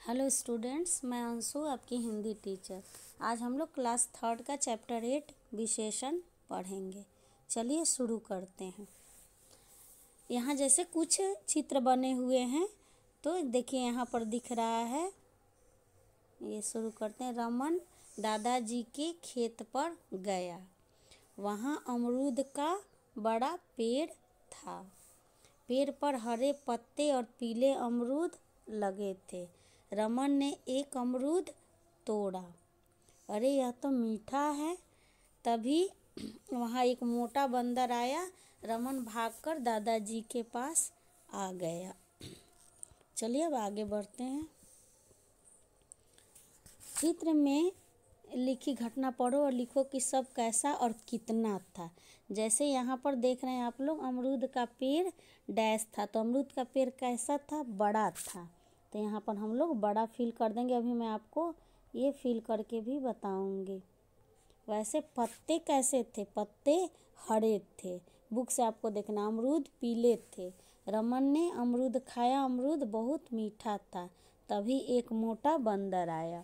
Hello students, मैं अंशु आपकी Hindi teacher. आज हम लोग क्लास 3 का चैप्टर 8 विशेषण पढ़ेंगे। चलिए शुरू करते हैं। यहाँ जैसे कुछ चित्र बने हुए हैं, तो देखिए यहाँ पर दिख रहा है। ये शुरू करते हैं। रमन दादाजी के खेत पर गया। वहाँ अमरूद का बड़ा पेड़ था। पेड़ पर हरे पत्ते और पीले अमरूद लगे थे। रमन ने एक अमरूद तोड़ा। अरे यह तो मीठा है। तभी वहाँ एक मोटा बंदर आया। रमन भागकर दादाजी के पास आ गया। चलिए अब आगे बढ़ते हैं। चित्र में लिखी घटना पढ़ो और लिखो कि सब कैसा और कितना था। जैसे यहाँ पर देख रहे हैं आप लोग, अमरूद का पेड़ डैश था, तो अमरूद का पेड़ कैसा था? बड़ा था। तो यहाँ पर हम लोग बड़ा फिल कर देंगे। अभी मैं आपको ये फिल करके भी बताऊंगी। वैसे पत्ते कैसे थे? पत्ते हरे थे। बुक से आपको देखना। अमरूद पीले थे। रमन ने अमरूद खाया। अमरूद बहुत मीठा था। तभी एक मोटा बंदर आया।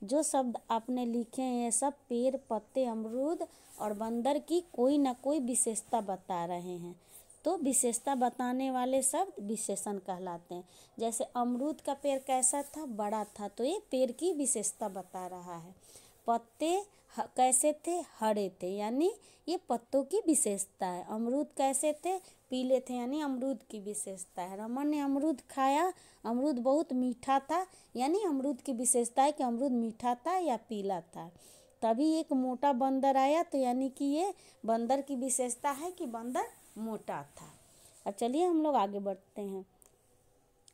जो शब्द आपने लिखे हैं ये सब पेड़, पत्ते, अमरूद और बंदर की कोई ना कोई विशेषता बता रहे हैं। तो विशेषता बताने वाले शब्द विशेषण कहलाते हैं। जैसे अमरूद का पेड़ कैसा था? बड़ा था, तो ये पेड़ की विशेषता बता रहा है। पत्ते कैसे थे? हरे थे, यानी ये पत्तों की विशेषता है। अमरूद कैसे थे? पीले थे, यानी अमरूद की विशेषता है। रमन ने अमरूद खाया। अमरूद बहुत मीठा था, यानी अमरूद की विशेषता है कि अमरूद मीठा था या पीला था। तभी एक मोटा बंदर आया, तो यानी कि ये बंदर की विशेषता है कि बंदर मोटा था। और चलिए हम लोग आगे बढ़ते हैं।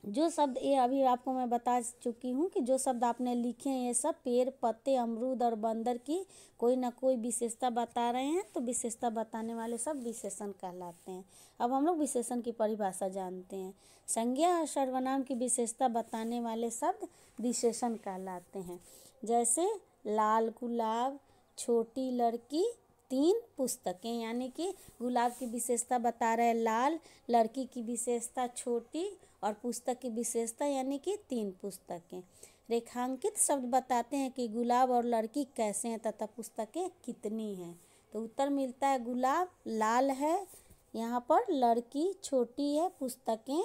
जो शब्द ये अभी आपको मैं बता चुकी हूँ कि जो शब्द आपने लिखे हैं ये सब पेड़, पत्ते, अमरूद और बंदर की कोई ना कोई विशेषता बता रहे हैं। तो विशेषता बताने वाले सब विशेषण कहलाते हैं। अब हम लोग विशेषण की परिभाषा जानते हैं। संज्ञा और सर्वनाम की विशेषता बताने वाले शब्द विशेषण कहलाते हैं। जैसे लाल गुलाब, छोटी लड़की, 3 पुस्तकें, यानी कि गुलाब की विशेषता बता रहे लाल, लड़की की विशेषता छोटी और पुस्तक की विशेषता यानी कि 3 पुस्तकें। रेखांकित शब्द बताते हैं कि गुलाब और लड़की कैसे हैं तथा पुस्तकें कितनी हैं। तो उत्तर मिलता है गुलाब लाल है, यहाँ पर लड़की छोटी है, पुस्तकें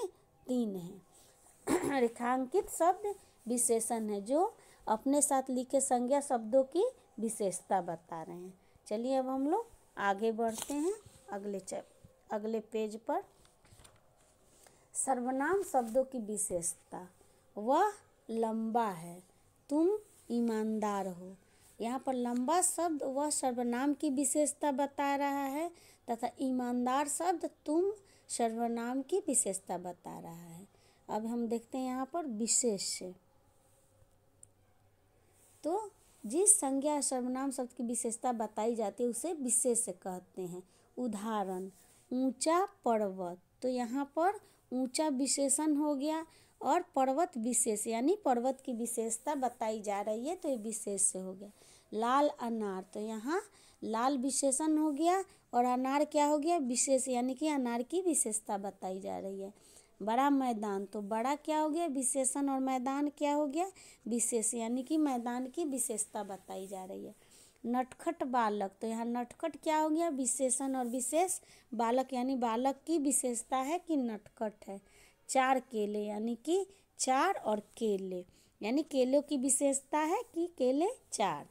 3 हैं। रेखांकित शब्द विशेषण है जो अपने साथ लिखे संज्ञा शब्दों की विशेषता बता रहे हैं। चलिए अब हम लोग आगे बढ़ते हैं अगले पेज पर। सर्वनाम शब्दों की विशेषता। वह लंबा है, तुम ईमानदार हो। यहाँ पर लंबा शब्द वह सर्वनाम की विशेषता बता रहा है तथा ईमानदार शब्द तुम सर्वनाम की विशेषता बता रहा है। अब हम देखते हैं यहाँ पर विशेष्य। तो जिस संज्ञा सर्वनाम शब्द की विशेषता बताई जाती है उसे विशेष्य कहते हैं। उदाहरण, ऊंचा पर्वत। तो यहाँ पर ऊंचा विशेषण हो गया और पर्वत विशेष, यानी पर्वत की विशेषता बताई जा रही है, तो ये विशेष्य हो गया। लाल अनार। तो यहाँ लाल विशेषण हो गया और अनार क्या हो गया? विशेष, यानी कि अनार की विशेषता बताई जा रही है। बड़ा मैदान। तो बड़ा क्या हो गया? विशेषण, और मैदान क्या हो गया? विशेष, यानी कि मैदान की विशेषता बताई जा रही है। नटखट बालक। तो यहाँ नटखट क्या हो गया? विशेषण और विशेष। बालक यानी बालक की विशेषता है कि नटखट है। 4 केले, यानी कि 4 और केले, यानी केलों की विशेषता है कि केले 4।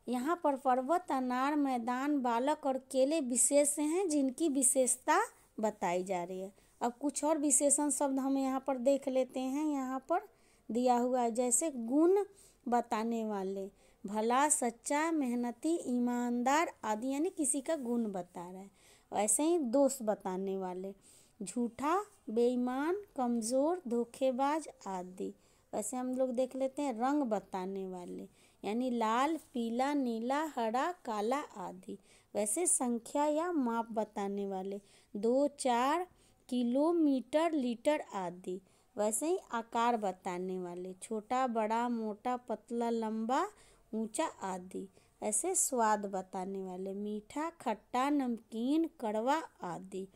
यहाँ पर पर्वत, अनार, मैदान, बालक और केले विशेष हैं जिनकी विशेषता बताई जा रही है। अब कुछ और विशेषण शब्द हम यहाँ पर देख लेते हैं। यहाँ पर दिया हुआ है जैसे गुण बताने वाले, भला, सच्चा, मेहनती, ईमानदार आदि, यानी किसी का गुण बता रहा है। वैसे ही दोष बताने वाले, झूठा, बेईमान, कमज़ोर, धोखेबाज आदि। वैसे हम लोग देख लेते हैं रंग बताने वाले, यानी लाल, पीला, नीला, हरा, काला आदि। वैसे संख्या या माप बताने वाले, 2, 4, किलोमीटर, लीटर आदि। वैसे ही आकार बताने वाले, छोटा, बड़ा, मोटा, पतला, लंबा, ऊंचा आदि। ऐसे स्वाद बताने वाले, मीठा, खट्टा, नमकीन, कड़वा आदि।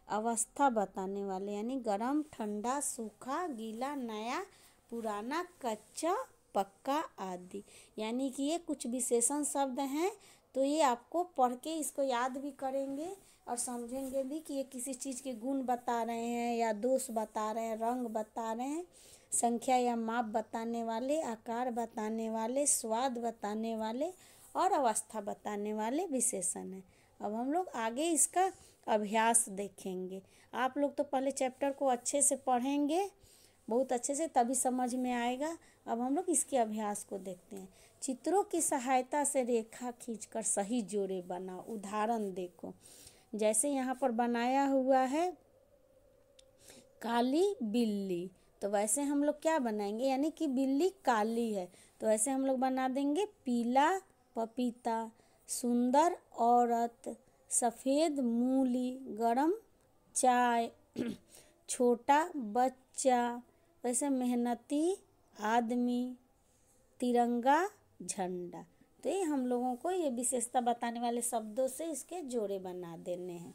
अवस्था बताने वाले, यानी गरम, ठंडा, सूखा, गीला, नया, पुराना, कच्चा, पक्का आदि। यानी कि ये कुछ विशेषण शब्द हैं, तो ये आपको पढ़ के इसको याद भी करेंगे और समझेंगे भी कि ये किसी चीज़ के गुण बता रहे हैं या दोष बता रहे हैं, रंग बता रहे हैं, संख्या या माप बताने वाले, आकार बताने वाले, स्वाद बताने वाले और अवस्था बताने वाले विशेषण हैं। अब हम लोग आगे इसका अभ्यास देखेंगे। आप लोग तो पहले चैप्टर को अच्छे से पढ़ेंगे, बहुत अच्छे से, तभी समझ में आएगा। अब हम लोग इसके अभ्यास को देखते हैं। चित्रों की सहायता से रेखा खींचकर सही जोड़े बनाओ। उदाहरण देखो, जैसे यहाँ पर बनाया हुआ है काली बिल्ली, तो वैसे हम लोग क्या बनाएंगे, यानी कि बिल्ली काली है, तो वैसे हम लोग बना देंगे पीला पपीता, सुंदर औरत, सफ़ेद मूली, गरम चाय, छोटा बच्चा, वैसे मेहनती आदमी, तिरंगा झंडा। तो ये हम लोगों को ये विशेषता बताने वाले शब्दों से इसके जोड़े बना देने हैं।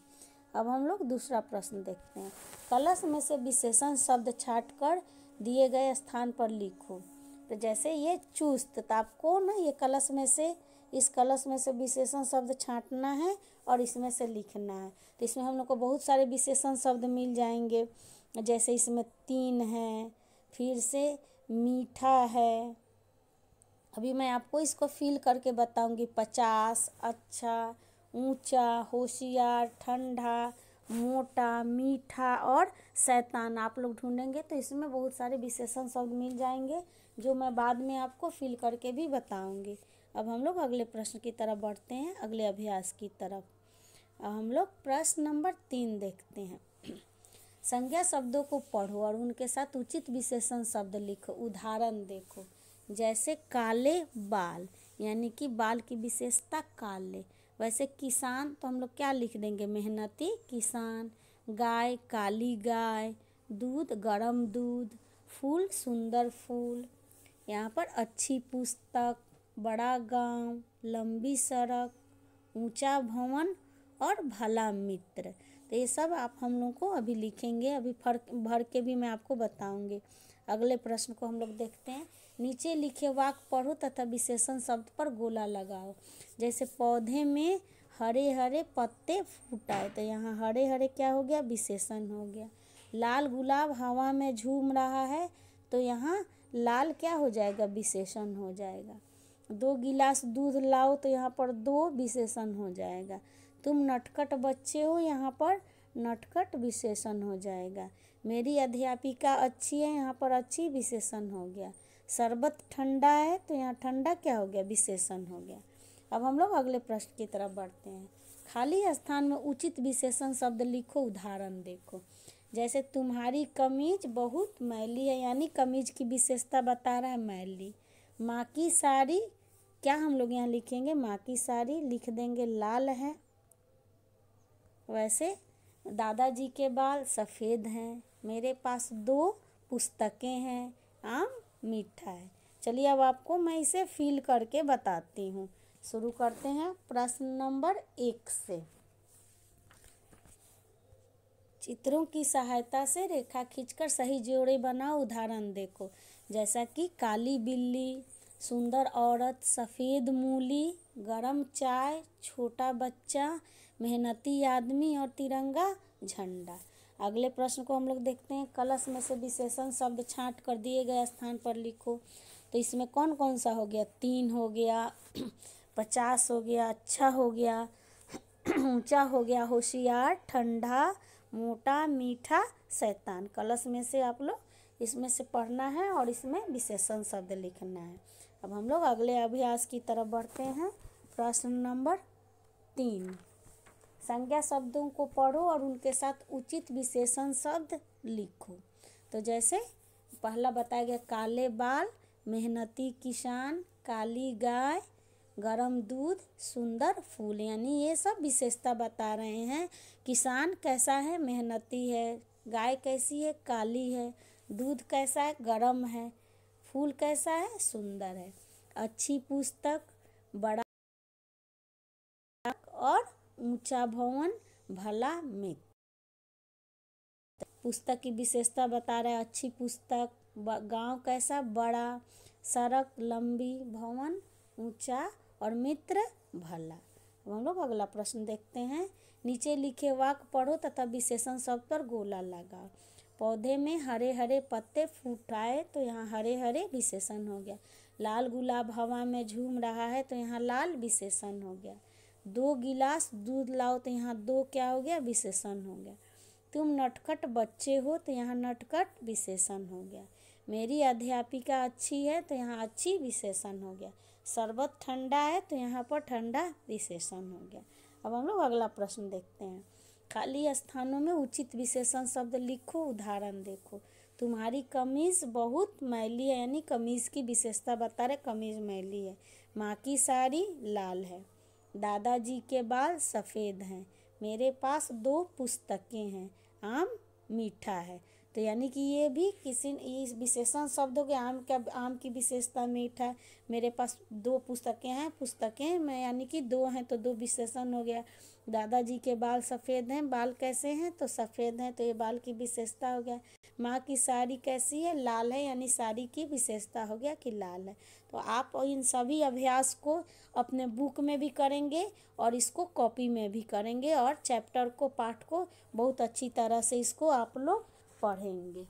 अब हम लोग दूसरा प्रश्न देखते हैं। कलश में से विशेषण शब्द छाट कर दिए गए स्थान पर लिखो। तो जैसे ये चुस्त, तो आपको ना ये कलश में से, इस कलश में से विशेषण शब्द छांटना है और इसमें से लिखना है। तो इसमें हम लोग को बहुत सारे विशेषण शब्द मिल जाएंगे। जैसे इसमें 3 है, फिर से मीठा है, अभी मैं आपको इसको फिल करके बताऊंगी। 50, अच्छा, ऊंचा, होशियार, ठंडा, मोटा, मीठा और शैतान। आप लोग ढूंढेंगे तो इसमें बहुत सारे विशेषण शब्द मिल जाएंगे, जो मैं बाद में आपको फिल करके भी बताऊंगी। अब हम लोग अगले प्रश्न की तरफ बढ़ते हैं, अगले अभ्यास की तरफ। अब हम लोग प्रश्न नंबर 3 देखते हैं। संज्ञा शब्दों को पढ़ो और उनके साथ उचित विशेषण शब्द लिखो। उदाहरण देखो, जैसे काले बाल, यानी कि बाल की विशेषता काले। वैसे किसान, तो हम लोग क्या लिख देंगे, मेहनती किसान। गाय, काली गाय। दूध, गरम दूध। फूल, सुंदर फूल। यहाँ पर अच्छी पुस्तक, बड़ा गांव, लंबी सड़क, ऊंचा भवन और भला मित्र। तो ये सब आप हम लोग को अभी लिखेंगे, अभी फर्क भर के भी मैं आपको बताऊंगी। अगले प्रश्न को हम लोग देखते हैं। नीचे लिखे वाक्य पढ़ो तथा विशेषण शब्द पर गोला लगाओ। जैसे पौधे में हरे हरे पत्ते फूटाए, तो यहाँ हरे हरे क्या हो गया, विशेषण हो गया। लाल गुलाब हवा में झूम रहा है, तो यहाँ लाल क्या हो जाएगा, विशेषण हो जाएगा। 2 गिलास दूध लाओ, तो यहाँ पर 2 विशेषण हो जाएगा। तुम नटखट बच्चे हो, यहाँ पर नटखट विशेषण हो जाएगा। मेरी अध्यापिका अच्छी है, यहाँ पर अच्छी विशेषण हो गया। शरबत ठंडा है, तो यहाँ ठंडा क्या हो गया, विशेषण हो गया। अब हम लोग अगले प्रश्न की तरफ बढ़ते हैं। खाली स्थान में उचित विशेषण शब्द लिखो। उदाहरण देखो, जैसे तुम्हारी कमीज बहुत मैली है, यानी कमीज की विशेषता बता रहा है मैली। माँ की साड़ी, क्या हम लोग यहाँ लिखेंगे, माँ की साड़ी लिख देंगे लाल है। वैसे दादाजी के बाल सफ़ेद हैं। मेरे पास 2 पुस्तकें हैं। आम मीठा है। चलिए अब आपको मैं इसे फिल करके बताती हूँ। शुरू करते हैं प्रश्न नंबर 1 से। चित्रों की सहायता से रेखा खींचकर सही जोड़े बनाओ। उदाहरण देखो, जैसा कि काली बिल्ली, सुंदर औरत, सफ़ेद मूली, गरम चाय, छोटा बच्चा, मेहनती आदमी और तिरंगा झंडा। अगले प्रश्न को हम लोग देखते हैं। कलश में से विशेषण शब्द छांट कर दिए गए स्थान पर लिखो। तो इसमें कौन कौन सा हो गया, 3 हो गया, 50 हो गया, अच्छा हो गया, ऊंचा हो गया, होशियार, ठंडा, मोटा, मीठा, शैतान। कलश में से आप लोग इसमें से पढ़ना है और इसमें विशेषण शब्द लिखना है। अब हम लोग अगले अभ्यास की तरफ बढ़ते हैं। प्रश्न नंबर 3, संज्ञा शब्दों को पढ़ो और उनके साथ उचित विशेषण शब्द लिखो। तो जैसे पहला बताया गया काले बाल, मेहनती किसान, काली गाय, गरम दूध, सुंदर फूल, यानी ये सब विशेषता बता रहे हैं। किसान कैसा है, मेहनती है। गाय कैसी है, काली है। दूध कैसा है, गरम है। फूल कैसा है, सुंदर है। अच्छी पुस्तक, बड़ा और ऊंचा भवन, भला मित्र। पुस्तक की विशेषता बता रहा है, अच्छी पुस्तक, गांव कैसा, बड़ा, सड़क लंबी, भवन ऊंचा और मित्र भला। अब हम लोग अगला प्रश्न देखते हैं। नीचे लिखे वाक्य पढ़ो तथा विशेषण शब्द पर गोला लगाओ। पौधे में हरे हरे पत्ते फूट आए, तो यहाँ हरे हरे विशेषण हो गया। लाल गुलाब हवा में झूम रहा है, तो यहाँ लाल विशेषण हो गया। 2 गिलास दूध लाओ, तो यहाँ 2 क्या हो गया, विशेषण हो गया। तुम नटखट बच्चे हो, तो यहाँ नटखट विशेषण हो गया। मेरी अध्यापिका अच्छी है, तो यहाँ अच्छी विशेषण हो गया। शरबत ठंडा है, तो यहाँ पर ठंडा विशेषण हो गया। अब हम लोग अगला प्रश्न देखते हैं। खाली स्थानों में उचित विशेषण शब्द लिखो। उदाहरण देखो। तुम्हारी कमीज बहुत मैली है, यानी कमीज की विशेषता बता रहे, कमीज मैली है। माँ की साड़ी लाल है। दादाजी के बाल सफ़ेद हैं। मेरे पास 2 पुस्तकें हैं। आम मीठा है। तो यानी कि ये भी किसी इस विशेषण शब्द हो गया। आम की विशेषता मीठा है। मेरे पास 2 पुस्तकें हैं, पुस्तकें में यानी कि 2 हैं, तो 2 विशेषण हो गया। दादाजी के बाल सफ़ेद हैं, बाल कैसे हैं, तो सफ़ेद हैं, तो ये बाल की विशेषता हो गया। माँ की साड़ी कैसी है, लाल है, यानी साड़ी की विशेषता हो गया कि लाल है। तो आप इन सभी अभ्यास को अपने बुक में भी करेंगे और इसको कॉपी में भी करेंगे, और चैप्टर को, पाठ को बहुत अच्छी तरह से इसको आप लोग पढ़ेंगे।